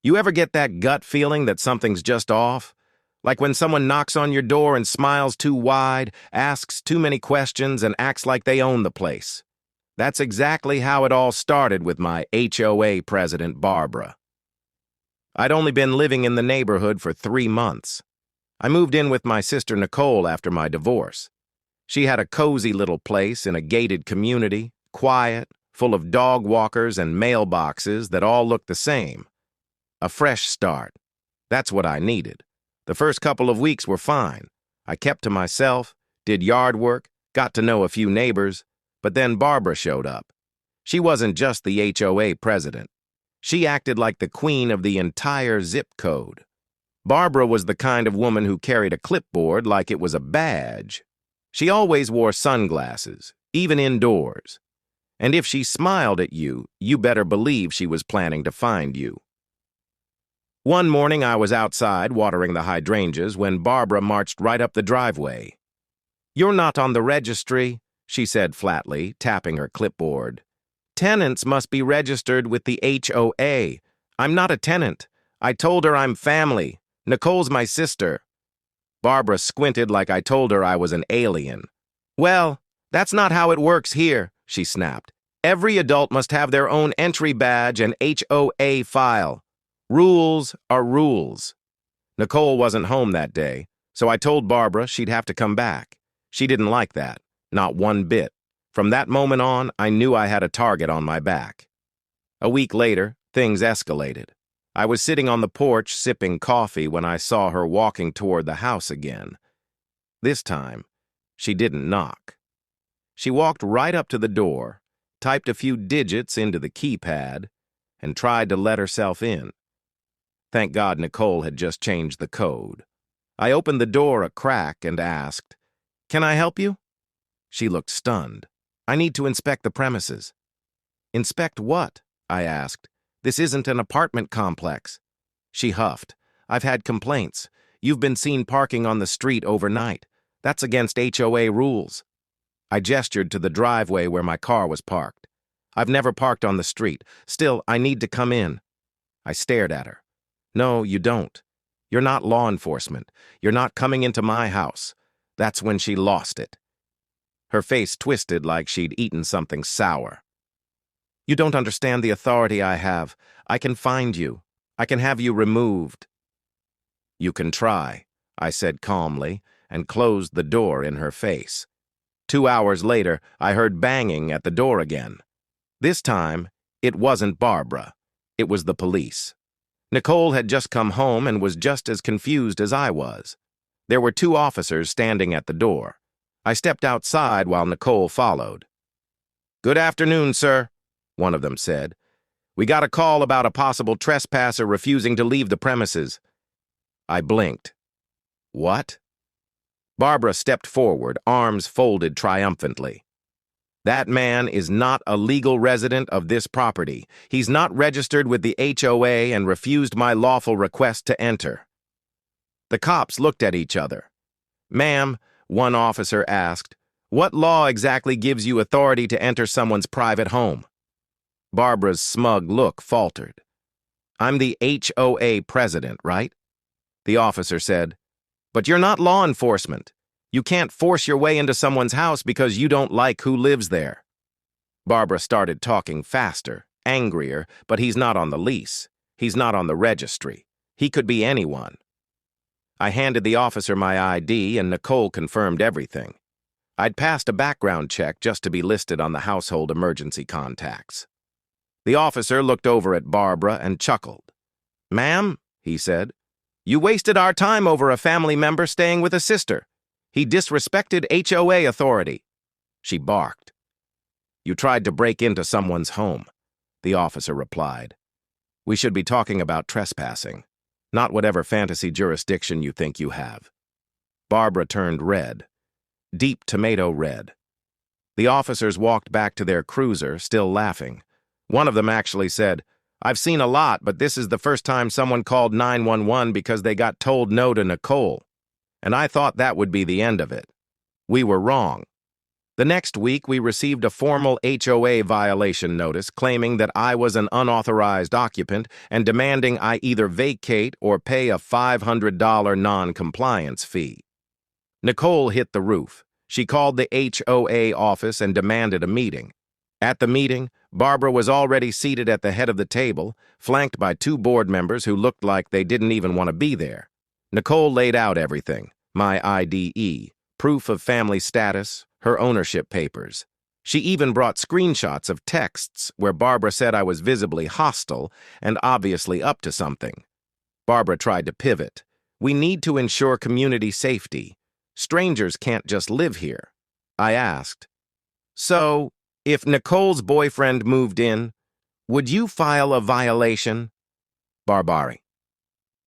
You ever get that gut feeling that something's just off? Like when someone knocks on your door and smiles too wide, asks too many questions, and acts like they own the place. That's exactly how it all started with my HOA president, Barbara. I'd only been living in the neighborhood for 3 months. I moved in with my sister Nicole after my divorce. She had a cozy little place in a gated community, quiet, full of dog walkers and mailboxes that all looked the same. A fresh start. That's what I needed. The first couple of weeks were fine. I kept to myself, did yard work, got to know a few neighbors, but then Barbara showed up. She wasn't just the HOA president. She acted like the queen of the entire zip code. Barbara was the kind of woman who carried a clipboard like it was a badge. She always wore sunglasses, even indoors. And if she smiled at you, you better believe she was planning to find you. One morning I was outside watering the hydrangeas when Barbara marched right up the driveway. "You're not on the registry," she said flatly, tapping her clipboard. "Tenants must be registered with the HOA. I'm not a tenant. I told her I'm family. Nicole's my sister." Barbara squinted like I told her I was an alien. "Well, that's not how it works here," she snapped. "Every adult must have their own entry badge and HOA file. Rules are rules." Nicole wasn't home that day, so I told Barbara she'd have to come back. She didn't like that, not one bit. From that moment on, I knew I had a target on my back. A week later, things escalated. I was sitting on the porch sipping coffee when I saw her walking toward the house again. This time, she didn't knock. She walked right up to the door, typed a few digits into the keypad, and tried to let herself in. Thank God Nicole had just changed the code. I opened the door a crack and asked, "Can I help you?" She looked stunned. "I need to inspect the premises." "Inspect what?" I asked. "This isn't an apartment complex." She huffed. "I've had complaints. You've been seen parking on the street overnight. That's against HOA rules." I gestured to the driveway where my car was parked. "I've never parked on the street. Still, I need to come in." I stared at her. "No, you don't. You're not law enforcement. You're not coming into my house." That's when she lost it. Her face twisted like she'd eaten something sour. "You don't understand the authority I have. I can find you. I can have you removed." "You can try," I said calmly, and closed the door in her face. 2 hours later, I heard banging at the door again. This time, it wasn't Barbara. It was the police. Nicole had just come home and was just as confused as I was. There were 2 officers standing at the door. I stepped outside while Nicole followed. "Good afternoon, sir," one of them said. "We got a call about a possible trespasser refusing to leave the premises." I blinked. "What?" Barbara stepped forward, arms folded triumphantly. "That man is not a legal resident of this property. He's not registered with the HOA and refused my lawful request to enter." The cops looked at each other. "Ma'am," one officer asked, "what law exactly gives you authority to enter someone's private home?" Barbara's smug look faltered. "I'm the HOA president, right?" The officer said, "But you're not law enforcement. You can't force your way into someone's house because you don't like who lives there." Barbara started talking faster, angrier, but he's not on the lease. He's not on the registry. He could be anyone. I handed the officer my ID and Nicole confirmed everything. I'd passed a background check just to be listed on the household emergency contacts. The officer looked over at Barbara and chuckled. "Ma'am," he said, "you wasted our time over a family member staying with a sister. He disrespected HOA authority." She barked. "You tried to break into someone's home," the officer replied. "We should be talking about trespassing, not whatever fantasy jurisdiction you think you have." Barbara turned red, deep tomato red. The officers walked back to their cruiser, still laughing. One of them actually said, "I've seen a lot, but this is the first time someone called 911 because they got told no to Nicole. And I thought that would be the end of it. We were wrong." The next week, we received a formal HOA violation notice claiming that I was an unauthorized occupant and demanding I either vacate or pay a $500 non-compliance fee. Nicole hit the roof. She called the HOA office and demanded a meeting. At the meeting, Barbara was already seated at the head of the table, flanked by two board members who looked like they didn't even want to be there. Nicole laid out everything: my IDE, proof of family status, her ownership papers. She even brought screenshots of texts where Barbara said I was visibly hostile and obviously up to something. Barbara tried to pivot. We need to ensure community safety. Strangers can't just live here. I asked, so, if Nicole's boyfriend moved in, would you file a violation? Barbari.